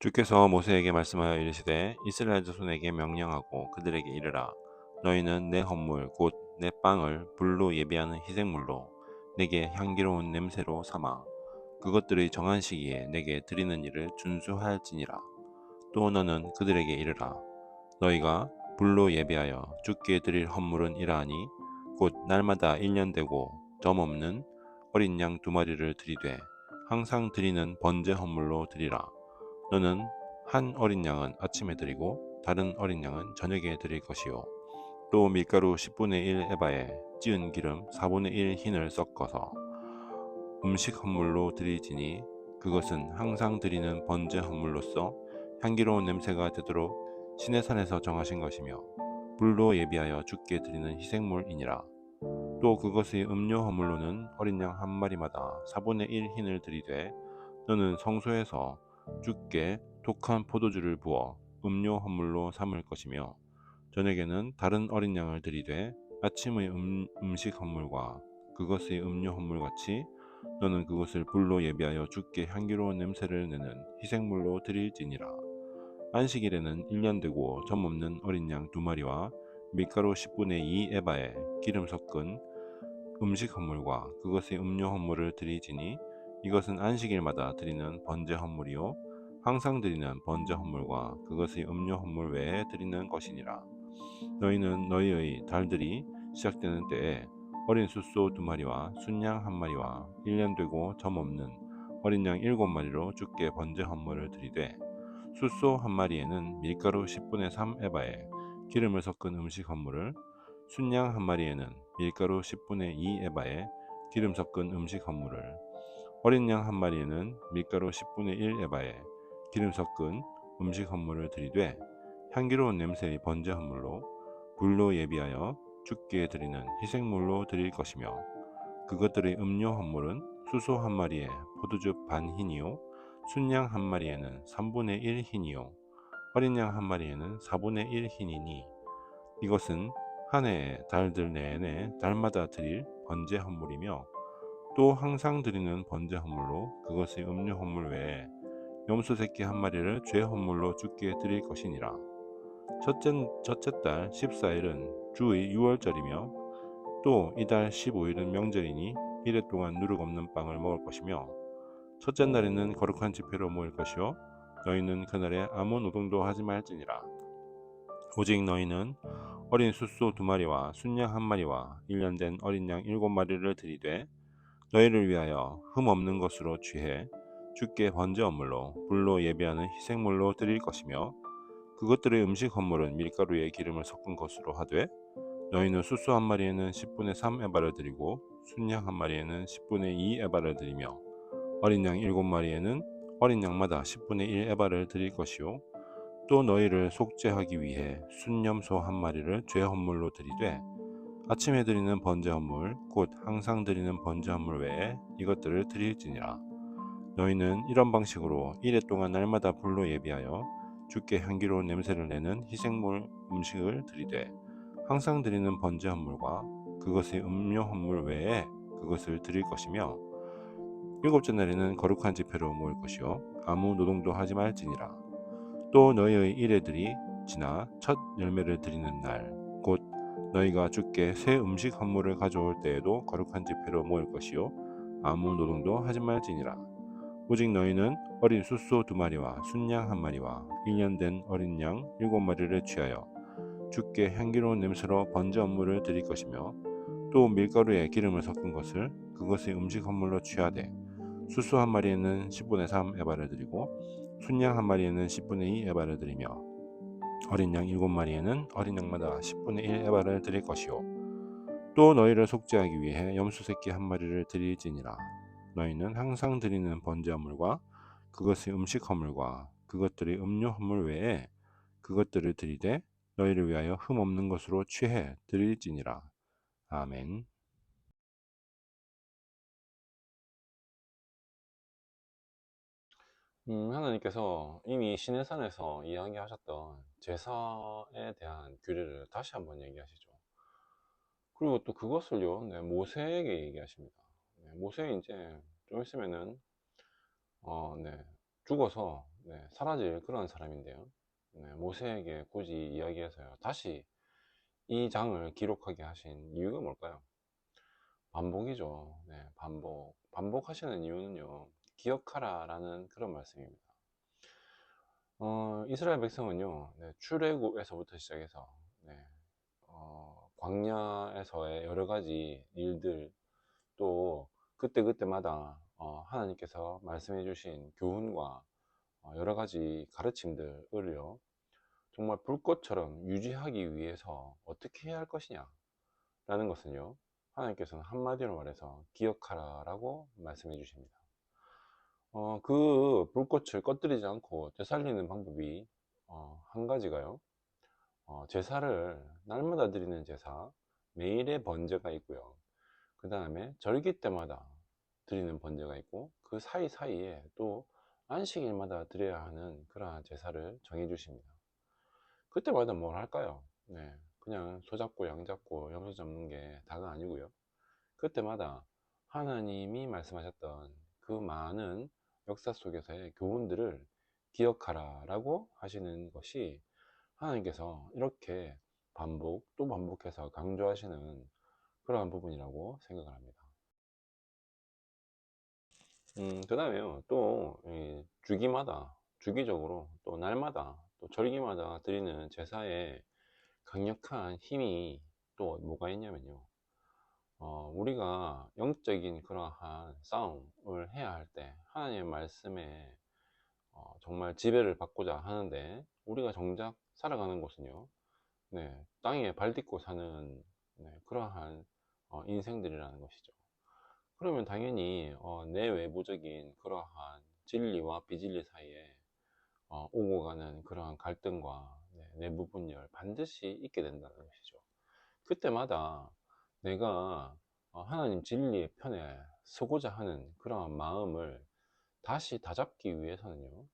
주께서 모세에게 말씀하여 이르시되 이스라엘 자손에게 명령하고 그들에게 이르라. 너희는 내 헌물 곧 내 빵을 불로 예비하는 희생물로 내게 향기로운 냄새로 삼아 그것들의 정한 시기에 내게 드리는 일을 준수할지니라. 또 너는 그들에게 이르라. 너희가 불로 예비하여 주께 드릴 헌물은 이러하니 곧 날마다 1년 되고 점없는 어린 양 2마리를 드리되 항상 드리는 번제 헌물로 드리라. 너는 한 어린 양은 아침에 드리고 다른 어린 양은 저녁에 드릴 것이요. 또 밀가루 10분의 1 에바에 찌은 기름 4분의 1 흰을 섞어서 음식 헌물로 드리지니 그것은 항상 드리는 번제 헌물로서 향기로운 냄새가 되도록 시내 산에서 정하신 것이며 불로 예비하여 주께 드리는 희생물이니라. 또 그것의 음료 헌물로는 어린 양 한 마리마다 4분의 1 흰을 드리되 너는 성소에서 주께 독한 포도주를 부어 음료 헌물로 삼을 것이며 저녁에는 다른 어린 양을 드리되 아침의 음식 헌물과 그것의 음료 헌물같이 너는 그것을 불로 예비하여 주께 향기로운 냄새를 내는 희생물로 드릴지니라. 안식일에는 1년 되고 점 없는 어린 양 2마리와 밀가루 10분의 2 에바에 기름 섞은 음식 헌물과 그것의 음료 헌물을 드리지니 이것은 안식일마다 드리는 번제 헌물이요 항상 드리는 번제 헌물과 그것의 음료 헌물 외에 드리는 것이니라. 너희는 너희의 달들이 시작되는 때에 어린 숫소 2마리와 순양 1마리와 1년 되고 점 없는 어린 양 7마리로 주께 번제 헌물을 드리되 숫소 1마리에는 밀가루 10분의 3 에바에 기름을 섞은 음식 헌물을 순양 1마리에는 밀가루 10분의 2 에바에 기름 섞은 음식 헌물을 어린 양 1마리에는 밀가루 10분의 1 에바에 기름 섞은 음식 헌물을 드리되 향기로운 냄새의 번제 헌물로 불로 예비하여 주께 드리는 희생물로 드릴 것이며 그것들의 음료 헌물은 수소 1마리에 포도주 반 흰이요 순양 1마리에는 3분의 1 흰이요 어린 양 1마리에는 4분의 1 흰이니 이것은 한 해의 달들 내내 달마다 드릴 번제 헌물이며 또 항상 드리는 번제 헌물로 그것의 음료 헌물 외에 염소 새끼 1마리를 죄 헌물로 주께 드릴 것이니라. 첫째 달 14일은 주의 유월절이며 또 이달 15일은 명절이니 이래 동안 누룩 없는 빵을 먹을 것이며 첫째 날에는 거룩한 집회로 모일 것이요 너희는 그날에 아무 노동도 하지 말지니라. 오직 너희는 어린 숫소 2마리와 순양 1마리와 1년 된 어린 양 7마리를 드리되 너희를 위하여 흠 없는 것으로 취해 주께 번제 헌물로 불로 예비하는 희생물로 드릴 것이며 그것들의 음식 헌물은 밀가루에 기름을 섞은 것으로 하되 너희는 숫소 1마리에는 10분의 3 에바를 드리고 순양 1마리에는 10분의 2 에바를 드리며 어린 양 7마리에는 어린 양마다 10분의 1 에바를 드릴 것이요 또 너희를 속죄하기 위해 순염소 1마리를 죄 헌물로 드리되 아침에 드리는 번제 헌물 곧 항상 드리는 번제 헌물 외에 이것들을 드릴지니라. 너희는 이런 방식으로 이레 동안 날마다 불로 예비하여 주께 향기로운 냄새를 내는 희생물 음식을 드리되 항상 드리는 번제 헌물과 그것의 음료 헌물 외에 그것을 드릴 것이며 일곱째 날에는 거룩한 집회로 모일 것이요 아무 노동도 하지 말지니라. 또 너희의 이레들이 지나 첫 열매를 드리는 날 곧 너희가 주께 새 음식 헌물을 가져올 때에도 거룩한 집회로 모일 것이요 아무 노동도 하지 말지니라. 오직 너희는 어린 숫소 2마리와 순양 1마리와 1년 된 어린 양 7마리를 취하여 주께 향기로운 냄새로 번제 헌물을 드릴 것이며 또 밀가루에 기름을 섞은 것을 그것의 음식 헌물로 취하되 숫소 1마리에는 10분의 3 에바를 드리고 순양 1마리에는 10분의 2 에바를 드리며 어린 양 7마리에는 어린 양마다 10분의 1 에바를 드릴 것이요 또 너희를 속죄하기 위해 염소 새끼 1마리를 드릴지니라. 너희는 항상 드리는 번제 헌물과 그것의 음식 헌물과 그것들의 음료 헌물 외에 그것들을 드리되 너희를 위하여 흠 없는 것으로 취해 드릴지니라. 아멘. 하나님께서 이미 시내산에서 이야기하셨던 제사에 대한 규례를 다시 한번 얘기하시죠. 그리고 또 그것을요, 네, 모세에게 얘기하십니다. 네, 모세 이제 좀 있으면은, 네, 죽어서 사라질 그런 사람인데요. 모세에게 굳이 이야기해서요. 다시 이 장을 기록하게 하신 이유가 뭘까요? 반복이죠. 반복. 반복하시는 이유는요. 기억하라 라는 그런 말씀입니다. 이스라엘 백성은요, 출애굽에서부터 시작해서, 광야에서의 여러 가지 일들, 또 그때그때마다 하나님께서 말씀해 주신 교훈과 여러 가지 가르침들을요, 정말 불꽃처럼 유지하기 위해서 어떻게 해야 할 것이냐 라는 것은요, 하나님께서는 한마디로 말해서 기억하라 라고 말씀해 주십니다. 그 불꽃을 꺼뜨리지 않고 되살리는 방법이 한 가지가요, 제사를 날마다 드리는 제사, 매일의 번제가 있고요. 그 다음에 절기 때마다 드리는 번제가 있고, 그 사이사이에 또 안식일마다 드려야 하는 그러한 제사를 정해 주십니다. 그때마다 뭘 할까요? 그냥 소 잡고 양 잡고 염소 잡는 게 다가 아니고요. 그때마다 하나님이 말씀하셨던 그 많은 역사 속에서의 교훈들을 기억하라 라고 하시는 것이 하나님께서 이렇게 반복 또 반복해서 강조하시는 그러한 부분이라고 생각을 합니다. 그 다음에요, 또 주기마다, 주기적으로 또 날마다 또 절기마다 드리는 제사에 강력한 힘이 또 뭐가 있냐면요, 우리가 영적인 그러한 싸움을 해야 할 때 하나님의 말씀에 정말 지배를 받고자 하는데, 우리가 정작 살아가는 곳은요, 땅에 발 딛고 사는 그러한 인생들이라는 것이죠. 그러면 당연히 내 외부적인 그러한 진리와 비진리 사이에 오고 가는 그러한 갈등과 내부 분열 반드시 있게 된다는 것이죠. 그때마다 내가 하나님 진리의 편에 서고자 하는 그러한 마음을 다시 다잡기 위해서는요,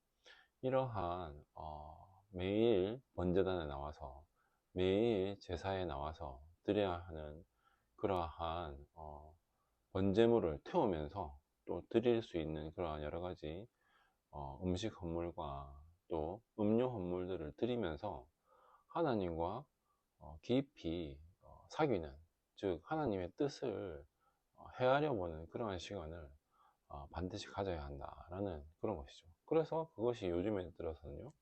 이러한 매일 번제단에 나와서 매일 제사에 나와서 드려야 하는 그러한 번제물을 태우면서 또 드릴 수 있는 그러한 여러 가지 음식 헌물과 또 음료 헌물들을 드리면서 하나님과 깊이 사귀는, 즉 하나님의 뜻을 헤아려 보는 그러한 시간을 반드시 가져야 한다라는 그런 것이죠. 그래서 그것이 요즘에 들어서는요,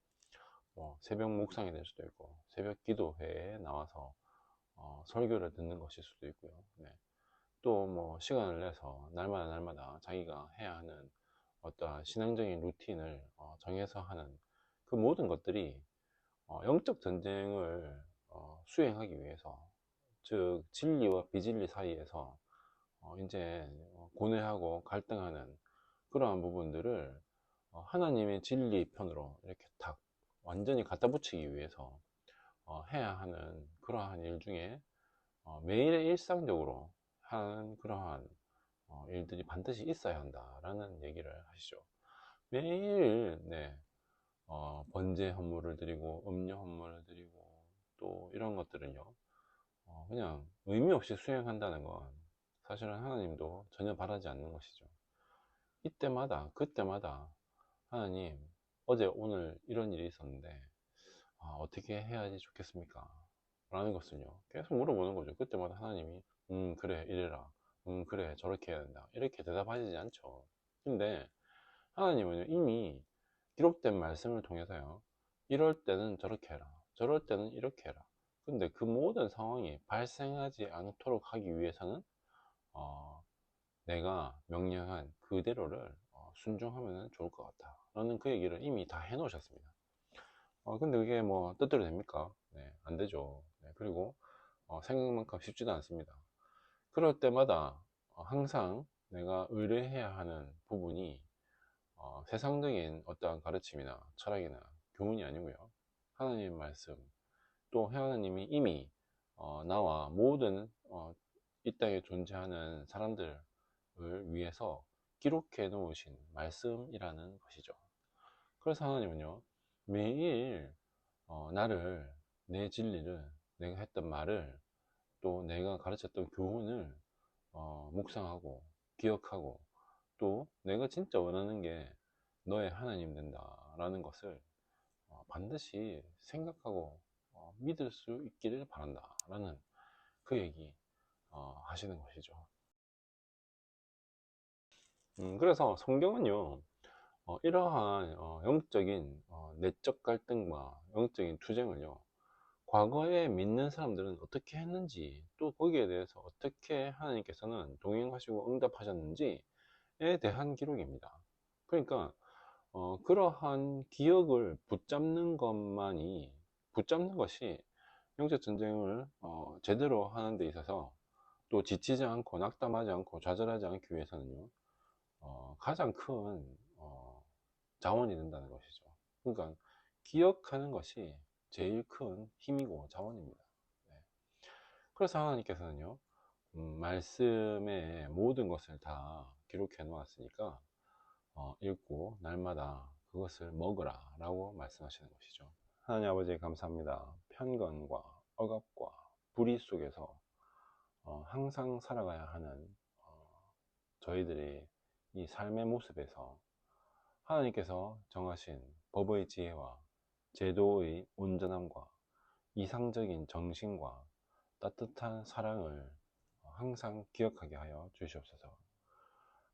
새벽 묵상이 될 수도 있고 새벽 기도회에 나와서 설교를 듣는 것일 수도 있고요. 또 뭐 시간을 내서 날마다 자기가 해야 하는 어떠한 신앙적인 루틴을 정해서 하는 그 모든 것들이 영적 전쟁을 수행하기 위해서, 즉 진리와 비진리 사이에서 이제 고뇌하고 갈등하는 그러한 부분들을 하나님의 진리 편으로 이렇게 탁 완전히 갖다 붙이기 위해서 해야 하는 그러한 일 중에 매일의 일상적으로 하는 그러한 일들이 반드시 있어야 한다라는 얘기를 하시죠. 매일 번제 헌물을 드리고 음료 헌물을 드리고 또 이런 것들은요, 그냥 의미 없이 수행한다는 건 사실은 하나님도 전혀 바라지 않는 것이죠. 이때마다 그때마다 하나님, 어제 오늘 이런 일이 있었는데 어떻게 해야지 좋겠습니까? 라는 것은요, 계속 물어보는 거죠. 그때마다 하나님이 그래 이래라, 그래 저렇게 해야 된다, 이렇게 대답하시지 않죠. 근데 하나님은요, 이미 기록된 말씀을 통해서요, 이럴 때는 저렇게 해라, 저럴 때는 이렇게 해라. 근데 그 모든 상황이 발생하지 않도록 하기 위해서는 어, 내가 명령한 그대로를 순종하면 좋을 것 같다 라는 그 얘기를 이미 다 해 놓으셨습니다. 근데 그게 뭐 뜻대로 됩니까? 안 되죠. 그리고 생각만큼 쉽지도 않습니다. 그럴 때마다 항상 내가 의뢰해야 하는 부분이 세상적인 어떠한 가르침이나 철학이나 교훈이 아니고요, 하나님 말씀, 또 하나님이 이미 나와 모든 이 땅에 존재하는 사람들을 위해서 기록해 놓으신 말씀이라는 것이죠. 그래서 하나님은요, 매일 나를, 내 진리를, 내가 했던 말을, 또 내가 가르쳤던 교훈을 묵상하고 기억하고, 또 내가 진짜 원하는 게 너의 하나님 된다 라는 것을 반드시 생각하고 믿을 수 있기를 바란다 라는 그 얘기 하시는 것이죠. 그래서 성경은요, 이러한 영적인 내적 갈등과 영적인 투쟁을요, 과거에 믿는 사람들은 어떻게 했는지, 또 거기에 대해서 어떻게 하나님께서는 동행하시고 응답하셨는지에 대한 기록입니다. 그러니까 그러한 기억을 붙잡는 것이 영적 전쟁을 제대로 하는 데 있어서, 또 지치지 않고 낙담하지 않고 좌절하지 않기 위해서는요, 가장 큰 자원이 된다는 것이죠. 그러니까 기억하는 것이 제일 큰 힘이고 자원입니다. 네. 그래서 하나님께서는요, 말씀의 모든 것을 다 기록해 놓았으니까 읽고 날마다 그것을 먹으라 라고 말씀하시는 것이죠. 하나님 아버지 감사합니다. 편견과 억압과 불의 속에서 항상 살아가야 하는 저희들의 이 삶의 모습에서 하나님께서 정하신 법의 지혜와 제도의 온전함과 이상적인 정신과 따뜻한 사랑을 항상 기억하게 하여 주시옵소서.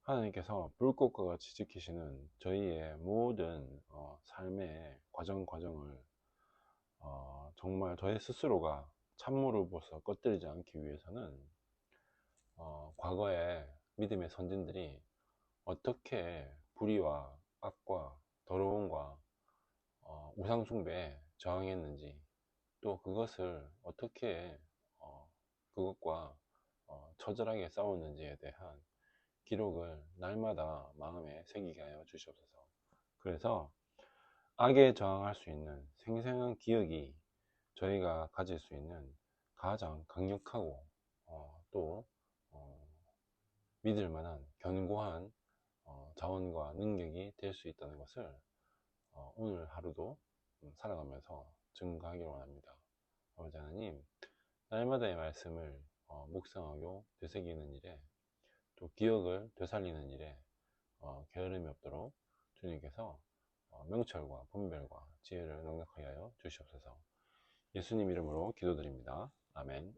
하나님께서 불꽃과 같이 지키시는 저희의 모든 삶의 과정을 정말 저희 스스로가 찬물을 부어서 꺼뜨리지 않기 위해서는 과거의 믿음의 선진들이 어떻게 불의와 악과 더러움과 우상숭배에 저항했는지, 또 그것을 어떻게 그것과 처절하게 싸웠는지에 대한 기록을 날마다 마음에 새기게 하여 주시옵소서. 그래서 악에 저항할 수 있는 생생한 기억이 저희가 가질 수 있는 가장 강력하고 또 믿을 만한 견고한 자원과 능력이 될 수 있다는 것을 오늘 하루도 살아가면서 증거하기를 원합니다. 아버지 하나님, 날마다의 말씀을 묵상하고 되새기는 일에, 또 기억을 되살리는 일에 게으름이 없도록 주님께서 명철과 분별과 지혜를 넉넉하게 하여 주시옵소서. 예수님 이름으로 기도드립니다. 아멘.